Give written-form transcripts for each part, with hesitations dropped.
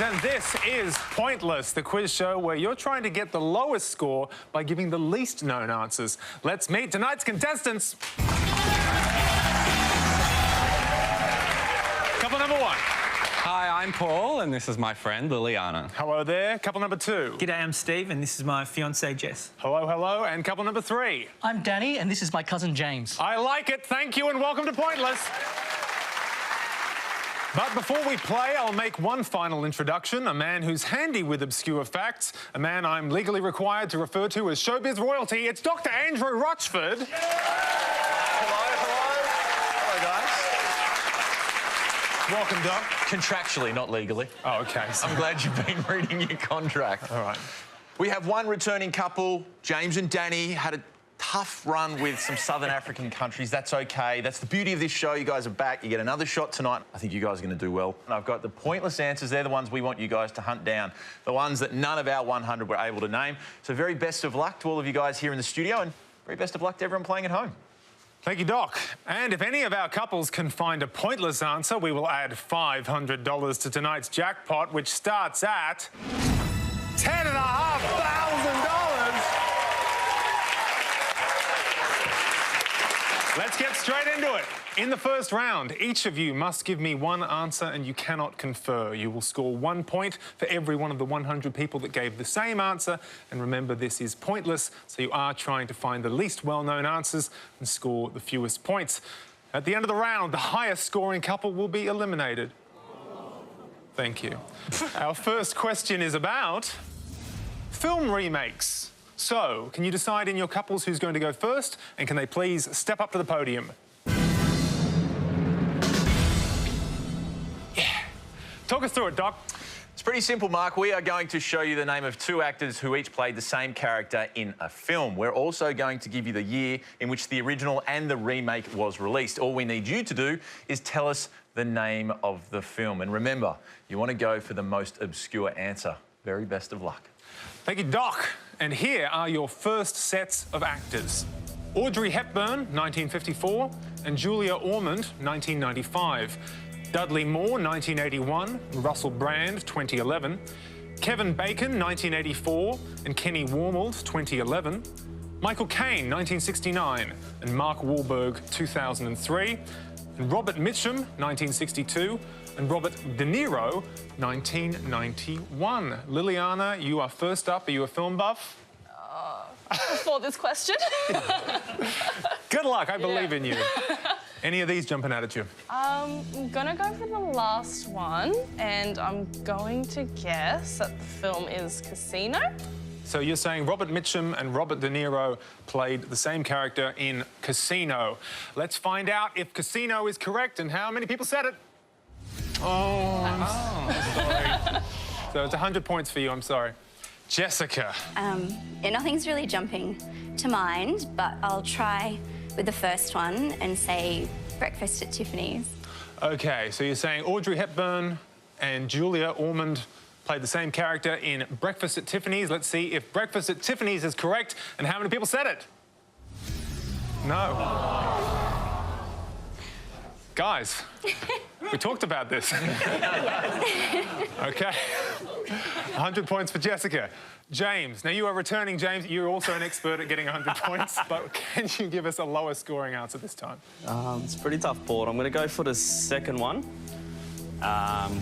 and this is Pointless, the quiz show where you're trying to get the lowest score by giving the least known answers. Let's meet tonight's contestants. Couple number one. Hi, I'm Paul, and this is my friend Liliana. Hello there. Couple number two. G'day, I'm Steve, and this is my fiancée, Jess. Hello, hello. And couple number three. I'm Danny, and this is my cousin James. I like it. Thank you, and welcome to Pointless. But before we play, I'll make one final introduction, a man who's handy with obscure facts, a man I'm legally required to refer to as showbiz royalty. It's Dr. Andrew Rochford. Hello, Welcome, Doc. Contractually, not legally. Oh, OK. I'm glad you've been reading your contract. All right. We have one returning couple. James and Danny had a tough run with some Southern African countries. That's OK. That's the beauty of this show. You guys are back. You get another shot tonight. I think you guys are going to do well. And I've got the pointless answers. They're the ones we want you guys to hunt down. The ones that none of our 100 were able to name. So very best of luck to all of you guys here in the studio, and very best of luck to everyone playing at home. Thank you, Doc. And if any of our couples can find a pointless answer, we will add $500 to tonight's jackpot, which starts at $10,500. Let's get straight into it. In the first round, each of you must give me one answer and you cannot confer. You will score 1 point for every one of the 100 people that gave the same answer. And remember, this is pointless, so you are trying to find the least well-known answers and score the fewest points. At the end of the round, the highest scoring couple will be eliminated. Thank you. Our first question is about film remakes. So, can you decide in your couples who's going to go first? And can they please step up to the podium? Yeah. Talk us through it, Doc. It's pretty simple, Mark. We are going to show you the name of two actors who each played the same character in a film. We're also going to give you the year in which the original and the remake was released. All we need you to do is tell us the name of the film. And remember, you want to go for the most obscure answer. Very best of luck. Thank you, Doc. And here are your first sets of actors. Audrey Hepburn, 1954, and Julia Ormond, 1995. Dudley Moore, 1981, and Russell Brand, 2011. Kevin Bacon, 1984, and Kenny Wormald, 2011. Michael Caine, 1969, and Mark Wahlberg, 2003. And Robert Mitchum, 1962, and Robert De Niro, 1991. Liliana, you are first up. Are you a film buff? Before this question. Good luck, I believe in you. Any of these jumping out at you? I'm gonna go for the last one, and I'm going to guess that the film is Casino. So you're saying Robert Mitchum and Robert De Niro played the same character in Casino. Let's find out if Casino is correct and how many people said it. Oh, I'm sorry. So it's 100 points for you, I'm sorry. Jessica. Yeah, nothing's really jumping to mind, but I'll try with the first one and say Breakfast at Tiffany's. OK, so you're saying Audrey Hepburn and Julia Ormond played the same character in Breakfast at Tiffany's. Let's see if Breakfast at Tiffany's is correct and how many people said it. No. Guys, we talked about this. OK. 100 points for Jessica. James, now you are returning, James. You're also an expert at getting 100 points, but can you give us a lower scoring answer this time? It's a pretty tough board. I'm going to go for the second one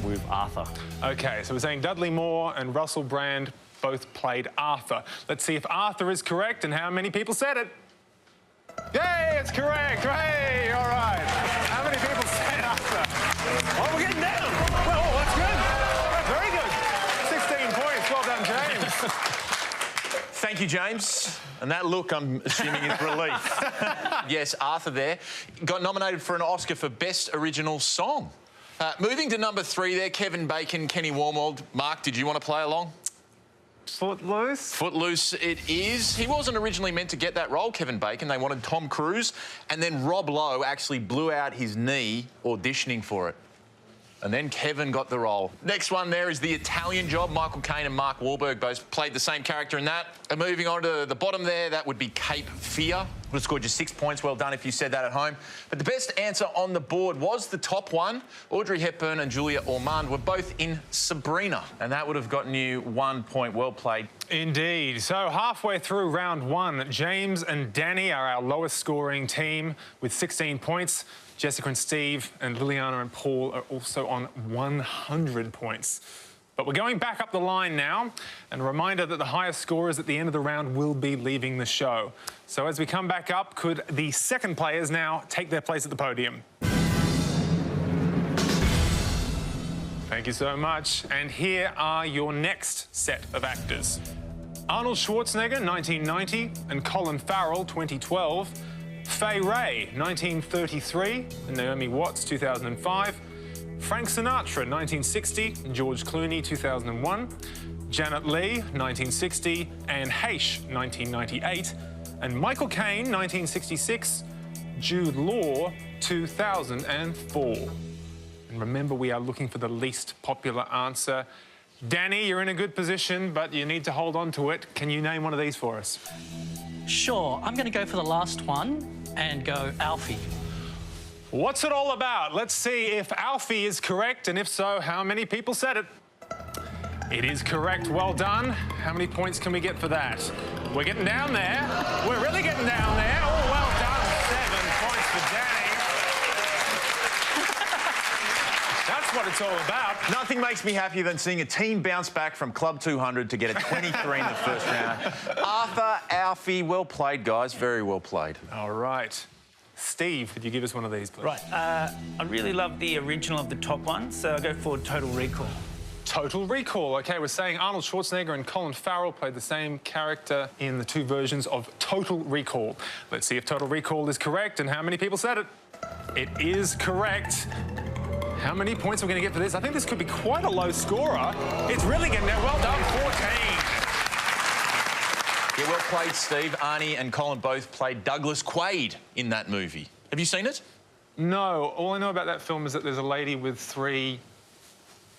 with Arthur. OK, so we're saying Dudley Moore and Russell Brand both played Arthur. Let's see if Arthur is correct and how many people said it. Yay, it's correct. Hey, all right. How many people said Arthur? Oh, we're getting down. Well, that's good. Very good. 16 points. Well done, James. Thank you, James. And that look, I'm assuming, is relief. Yes, Arthur there. Got nominated for an Oscar for Best Original Song. Moving to number 3 there, Kevin Bacon, Kenny Wormald. Mark, did you want to play along? Footloose? Footloose it is. He wasn't originally meant to get that role, Kevin Bacon. They wanted Tom Cruise, and then Rob Lowe actually blew out his knee auditioning for it. And then Kevin got the role. Next one there is The Italian Job. Michael Caine and Mark Wahlberg both played the same character in that. And moving on to the bottom there, that would be Cape Fear. Would have scored you 6 points. Well done if you said that at home. But the best answer on the board was the top one. Audrey Hepburn and Julia Ormond were both in Sabrina, and that would have gotten you 1 point. Well played. Indeed. So halfway through round one, James and Danny are our lowest scoring team with 16 points. Jessica and Steve and Liliana and Paul are also on 100 points. But we're going back up the line now, and a reminder that the highest scorers at the end of the round will be leaving the show. So as we come back up, could the second players now take their place at the podium? Thank you so much. And here are your next set of actors. Arnold Schwarzenegger, 1990, and Colin Farrell, 2012. Fay Wray, 1933, and Naomi Watts, 2005. Frank Sinatra, 1960, and George Clooney, 2001. Janet Leigh, 1960, Anne Heche, 1998. And Michael Caine, 1966, Jude Law, 2004. And remember, we are looking for the least popular answer. Danny, you're in a good position, but you need to hold on to it. Can you name one of these for us? Sure, I'm going to go for the last one and go Alfie. What's it all about? Let's see if Alfie is correct, and if so, how many people said it? It is correct. Well done. How many points can we get for that? We're getting down there. We're really getting down there. Oh, well done. 7 points for Danny. That's what it's all about. Nothing makes me happier than seeing a team bounce back from Club 200 to get a 23 in the first round. Arthur, Alfie, well played, guys. Very well played. All right. Steve, could you give us one of these, please? Right. I really love the original of the top one, so I'll go for Total Recall. Total Recall. OK, we're saying Arnold Schwarzenegger and Colin Farrell played the same character in the two versions of Total Recall. Let's see if Total Recall is correct and how many people said it. It is correct. How many points are we going to get for this? I think this could be quite a low scorer. It's really getting there. Well done, 14. Yeah, well played, Steve. Arnie and Colin both played Douglas Quaid in that movie. Have you seen it? No. All I know about that film is that there's a lady with 3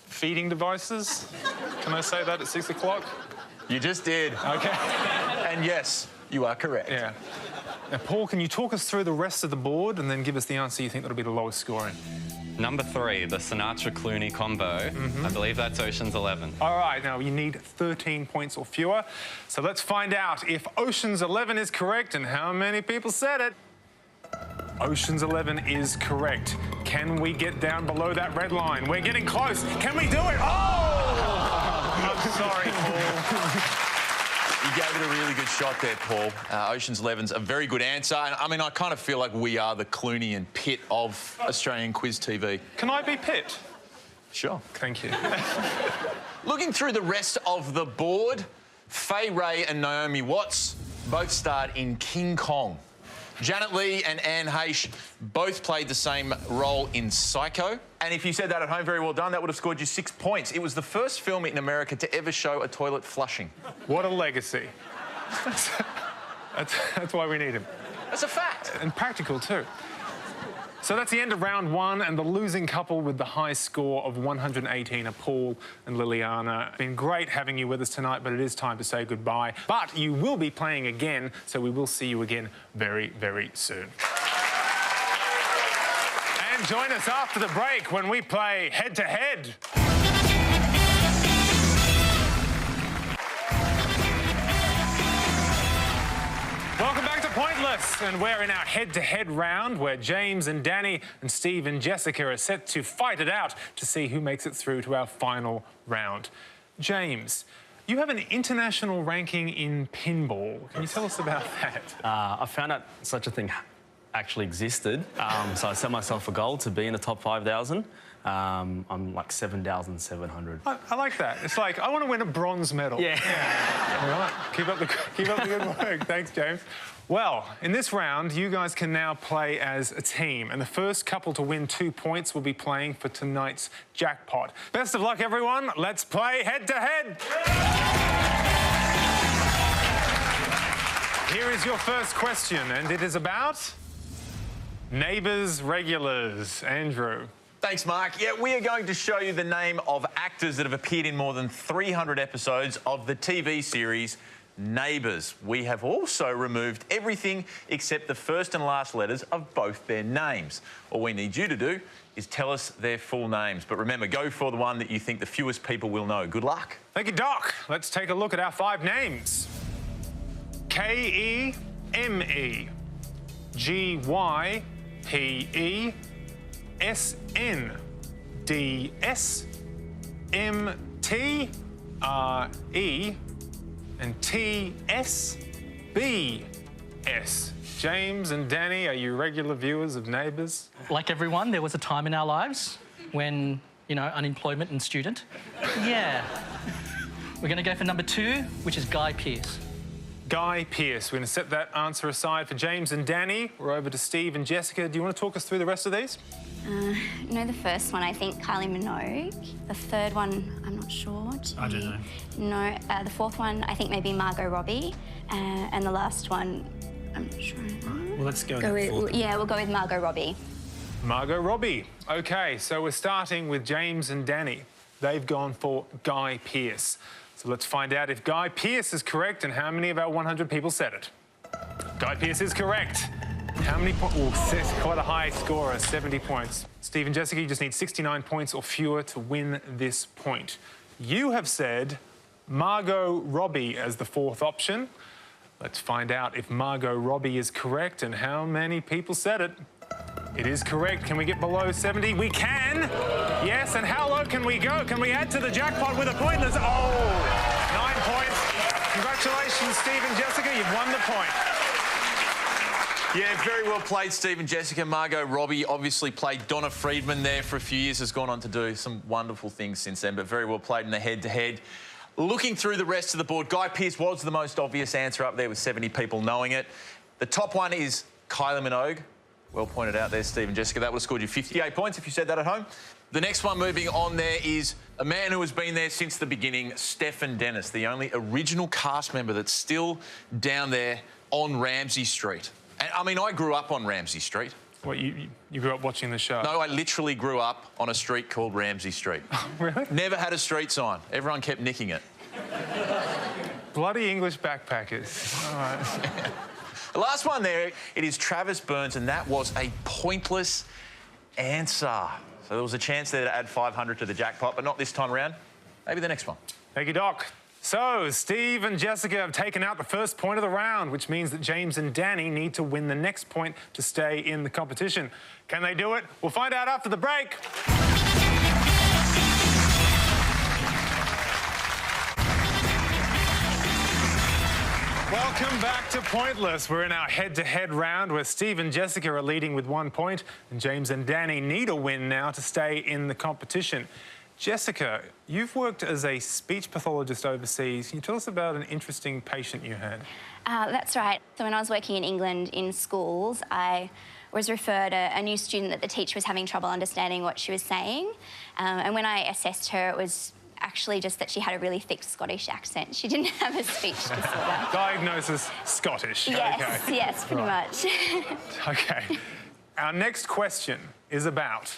feeding devices. Can I say that at 6 o'clock? You just did. OK. And yes, you are correct. Yeah. Now, Paul, can you talk us through the rest of the board and then give us the answer you think that'll be the lowest scoring? Number 3, the Sinatra-Clooney combo. I believe that's Ocean's 11. All right, now you need 13 points or fewer. So let's find out if Ocean's 11 is correct and how many people said it. Ocean's 11 is correct. Can we get down below that red line? We're getting close. Can we do it? Oh! I'm sorry, Paul. You gave it a really good shot there, Paul. Ocean's 11's a very good answer. And I mean, I kind of feel like we are the Clooney and Pitt of Australian quiz TV. Can I be Pitt? Sure. Thank you. Looking through the rest of the board, Fay Wray and Naomi Watts both starred in King Kong. Janet Leigh and Anne Heche both played the same role in Psycho. And if you said that at home, very well done. That would have scored you 6 points. It was the first film in America to ever show a toilet flushing. What a legacy. That's why we need him. That's a fact. And practical, too. So that's the end of round one, and the losing couple with the high score of 118 are Paul and Liliana. It's been great having you with us tonight, but it is time to say goodbye. But you will be playing again, so we will see you again very, very soon. And join us after the break when we play head-to-head. Welcome back to Pointless, and we're in our head-to-head round where James and Danny and Steve and Jessica are set to fight it out to see who makes it through to our final round. James, you have an international ranking in pinball. Can you tell us about that? I found out such a thing actually existed, so I set myself a goal to be in the top 5,000. I'm like 7,700. I like that. It's like, I want to win a bronze medal. Yeah. All right. Keep up the good work. Thanks, James. Well, in this round, you guys can now play as a team, and the first couple to win 2 points will be playing for tonight's jackpot. Best of luck, everyone. Let's play head-to-head. Here is your first question, and it is about Neighbours regulars. Andrew. Thanks, Mark. Yeah, we are going to show you the name of actors that have appeared in more than 300 episodes of the TV series neighbours. We have also removed everything except the first and last letters of both their names. All we need you to do is tell us their full names. But remember, go for the one that you think the fewest people will know. Good luck. Thank you, Doc. Let's take a look at our 5 names. K-E-M-E, G-Y-P-E, S-N-D-S, M-T-R-E, and T-S-B-S. James and Danny, are you regular viewers of Neighbours? Like everyone, there was a time in our lives when, you know, unemployment and student. Yeah. We're going to go for number 2, which is Guy Pearce. Guy Pearce. We're going to set that answer aside for James and Danny. We're over to Steve and Jessica. Do you want to talk us through the rest of these? No, the first one, I think Kylie Minogue. The third one, I'm not sure. I don't know. No, the fourth one, I think maybe Margot Robbie. And the last one, I'm not sure. Well, let's go with yeah, we'll go with Margot Robbie. Margot Robbie. OK, so we're starting with James and Danny. They've gone for Guy Pearce. So let's find out if Guy Pearce is correct and how many of our 100 people said it. Guy Pearce is correct. How many points? Oh, quite a high scorer, 70 points. Steve and Jessica, you just need 69 points or fewer to win this point. You have said Margot Robbie as the 4th option. Let's find out if Margot Robbie is correct and how many people said it. It is correct. Can we get below 70? We can. Yes, and how low can we go? Can we add to the jackpot with a point? There's, 9 points. Congratulations, Steve and Jessica. You've won the point. Yeah, very well played, Steve and Jessica. Margot Robbie obviously played Donna Friedman there for a few years, has gone on to do some wonderful things since then, but very well played in the head-to-head. Looking through the rest of the board, Guy Pearce was the most obvious answer up there with 70 people knowing it. The top one is Kylie Minogue. Well pointed out there, Steve and Jessica. That would have scored you 58 points if you said that at home. The next one moving on there is a man who has been there since the beginning, Stefan Dennis, the only original cast member that's still down there on Ramsay Street. And, I mean, I grew up on Ramsay Street. What, you grew up watching the show? No, I literally grew up on a street called Ramsay Street. Really? Never had a street sign. Everyone kept nicking it. Bloody English backpackers. All right. The last one there, it is Travis Burns, and that was a pointless answer. So there was a chance there to add 500 to the jackpot, but not this time around. Maybe the next one. Thank you, Doc. So, Steve and Jessica have taken out the first point of the round, which means that James and Danny need to win the next point to stay in the competition. Can they do it? We'll find out after the break. Welcome back to Pointless. We're in our head-to-head round where Steve and Jessica are leading with 1 point, and James and Danny need a win now to stay in the competition. Jessica, you've worked as a speech pathologist overseas. Can you tell us about an interesting patient you had? That's right. So when I was working in England in schools, I was referred a new student that the teacher was having trouble understanding what she was saying. And when I assessed her, it was actually just that she had a really thick Scottish accent. She didn't have a speech disorder. Diagnosis, Scottish. Yes, okay. yes, pretty much. OK. Our next question is about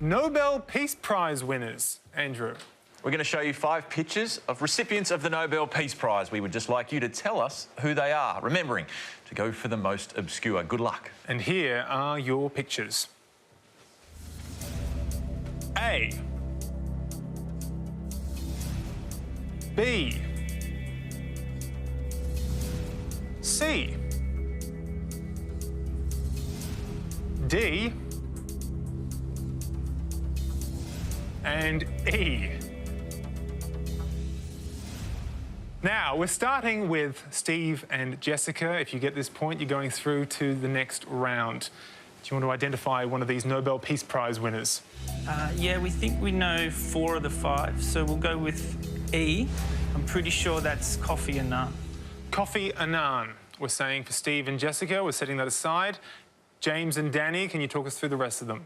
Nobel Peace Prize winners. Andrew. We're going to show you 5 pictures of recipients of the Nobel Peace Prize. We would just like you to tell us who they are, remembering to go for the most obscure. Good luck. And here are your pictures. A. B. C. D. And E. Now, we're starting with Steve and Jessica. If you get this point, you're going through to the next round. Do you want to identify one of these Nobel Peace Prize winners? Yeah, we think we know 4 of the 5, so we'll go with E. I'm pretty sure that's Kofi Annan. Kofi Annan, we're saying for Steve and Jessica. We're setting that aside. James and Danny, can you talk us through the rest of them?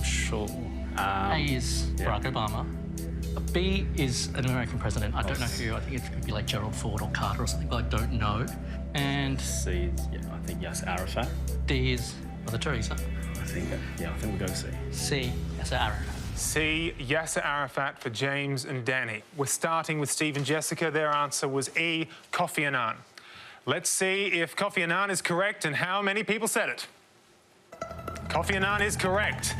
Sure. A is Barack Obama. B is an American president. I don't know who. I think it could be like Gerald Ford or Carter or something, but I don't know. And C is, yeah, I think Yasser Arafat. D is Mother Teresa. I think we'll go C. C, Yasser Arafat. C, Yasser Arafat for James and Danny. We're starting with Steve and Jessica. Their answer was E, Kofi Annan. Let's see if Kofi Annan is correct and how many people said it. Kofi Annan is correct.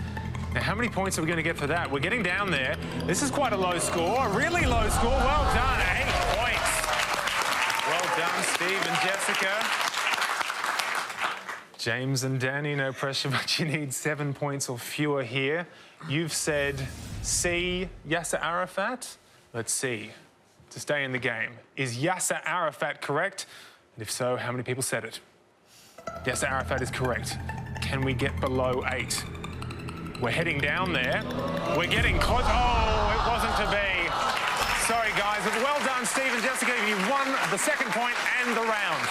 Now, how many points are we going to get for that? We're getting down there. This is quite a low score, a really low score. Well done, 8 points. Well done, Steve and Jessica. James and Danny, no pressure, but you need 7 points or fewer here. You've said C, Yasser Arafat. Let's see, to stay in the game. Is Yasser Arafat correct? And if so, how many people said it? Yasser Arafat is correct. Can we get below 8? We're heading down there. We're getting close. Oh, it wasn't to be. Sorry, guys. But well done, Steve and Jessica. You won the second point and the round.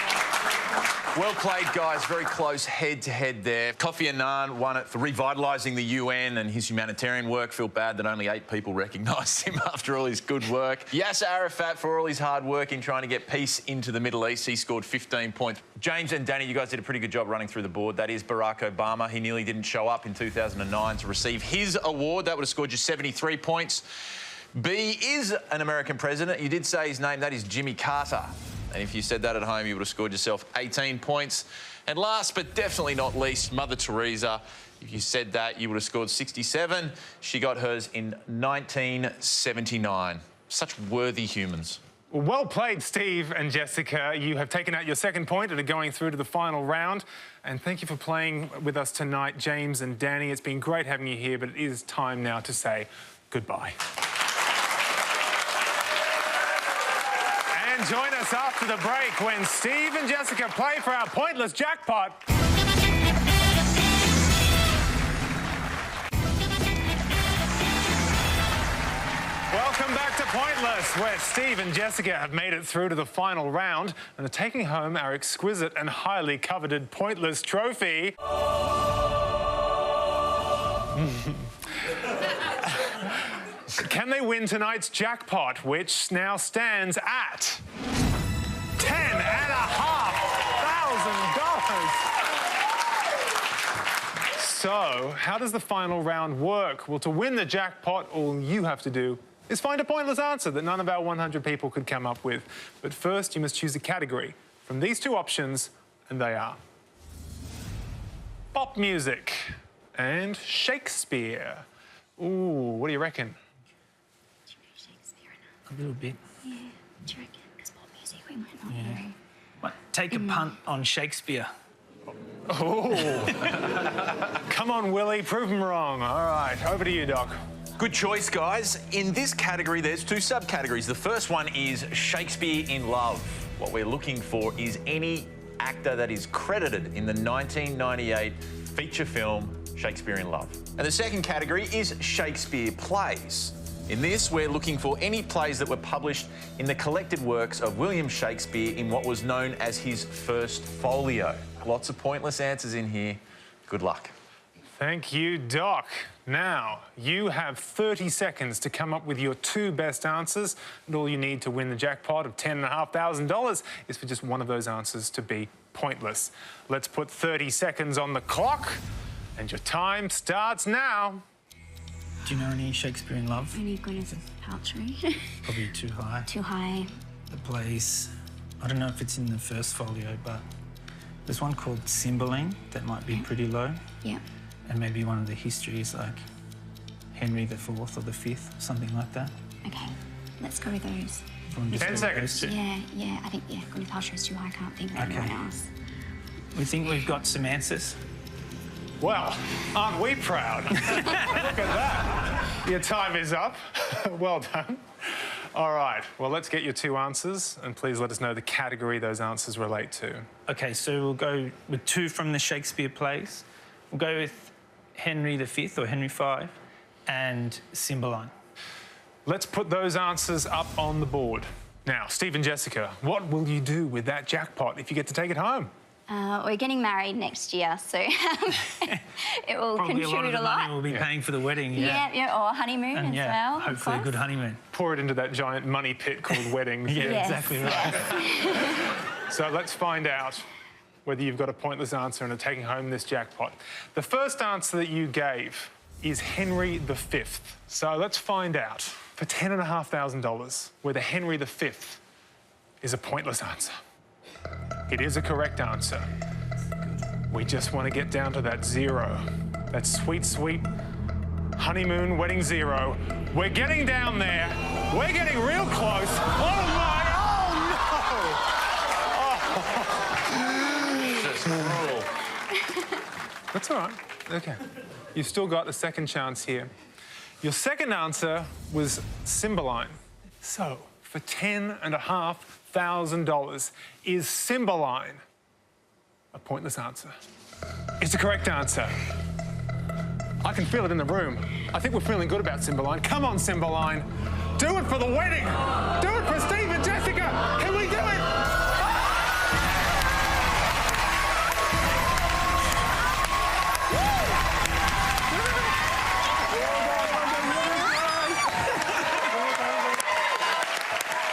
Well played, guys. Very close head-to-head there. Kofi Annan won it for revitalising the UN and his humanitarian work. Feel bad that only 8 people recognised him after all his good work. Yasser Arafat for all his hard work in trying to get peace into the Middle East. He scored 15 points. James and Danny, you guys did a pretty good job running through the board. That is Barack Obama. He nearly didn't show up in 2009 to receive his award. That would have scored you 73 points. B is an American president. You did say his name. That is Jimmy Carter. And if you said that at home, you would have scored yourself 18 points. And last but definitely not least, Mother Teresa. If you said that, you would have scored 67. She got hers in 1979. Such worthy humans. Well played, Steve and Jessica. You have taken out your second point and are going through to the final round. And thank you for playing with us tonight, James and Danny. It's been great having you here, but it is time now to say goodbye. And join us after the break when Steve and Jessica play for our Pointless Jackpot. Welcome back to Pointless, where Steve and Jessica have made it through to the final round and are taking home our exquisite and highly coveted Pointless trophy. Can they win tonight's jackpot, which now stands at $10,500? So, how does the final round work? Well, to win the jackpot, all you have to do is find a pointless answer that none of our 100 people could come up with. But first, you must choose a category from these two options, and they are pop music and Shakespeare. Ooh, what do you reckon? A little bit. Yeah, do you reckon? Because pop music we might not know. But take a punt on Shakespeare. Oh. Come on, Willie, prove them wrong. All right, over to you, Doc. Good choice, guys. In this category, there's 2 subcategories. The first one is Shakespeare in Love. What we're looking for is any actor that is credited in the 1998 feature film Shakespeare in Love. And the second category is Shakespeare plays. In this, we're looking for any plays that were published in the collected works of William Shakespeare in what was known as his first folio. Lots of pointless answers in here. Good luck. Thank you, Doc. Now, you have 30 seconds to come up with your 2 best answers, and all you need to win the jackpot of $10,500 is for just one of those answers to be pointless. Let's put 30 seconds on the clock, and your time starts now. Do you know any Shakespeare in Love? Only Gwyneth Paltrow. Probably too high. Too high. The plays, I don't know if it's in the first folio, but there's one called Cymbeline that might be pretty low. Yeah. And maybe one of the histories like Henry IV or the Fifth, something like that. Okay, let's go with those. 10 seconds. Yeah, I think, Gwyneth Paltrow's too high. I can't think of anyone else. We think we've got some answers. Well, aren't we proud? Look at that. Your time is up. Well done. All right, well, let's get your 2 answers, and please let us know the category those answers relate to. Okay, so we'll go with 2 from the Shakespeare plays. We'll go with Henry V or Henry V and Cymbeline. Let's put those answers up on the board. Now, Steve and Jessica, what will you do with that jackpot if you get to take it home? We're getting married next year, so it will Probably contribute a lot of the money we'll be paying for the wedding. Yeah, or a honeymoon as well. Hopefully a good honeymoon. Pour it into that giant money pit called weddings. Exactly right. So let's find out whether you've got a pointless answer and are taking home this jackpot. The first answer that you gave is Henry V. So let's find out for $10,500 whether Henry V is a pointless answer. It is a correct answer. We just want to get down to that zero. That sweet, sweet honeymoon wedding zero. We're getting down there. We're getting real close. Oh my, oh no! Just cruel. That's all right. Okay. You've still got a second chance here. Your second answer was Cymbeline. So, for $10,500, is Cymbeline a pointless answer? It's the correct answer. I can feel it in the room. I think we're feeling good about Cymbeline. Come on, Cymbeline. Do it for the wedding. Do it for Steve and Jessica. Can we do it?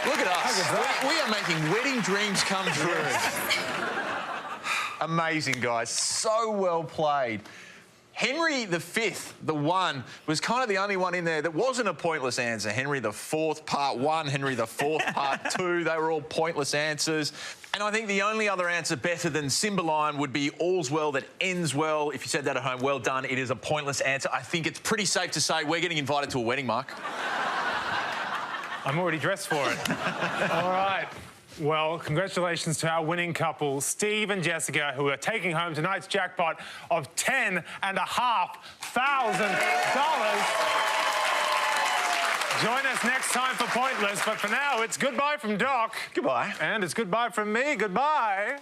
Look at us. We are making wedding dreams come true. Amazing, guys. So well played. Henry V, the one, was kind of the only one in there that wasn't a pointless answer. Henry IV, part 1, Henry IV, part 2, they were all pointless answers. And I think the only other answer better than Cymbeline would be all's well that ends well. If you said that at home, well done. It is a pointless answer. I think it's pretty safe to say we're getting invited to a wedding, Mark. I'm already dressed for it. All right. Well, congratulations to our winning couple, Steve and Jessica, who are taking home tonight's jackpot of $10,500. Join us next time for Pointless, but for now, it's goodbye from Doc. Goodbye. And it's goodbye from me. Goodbye.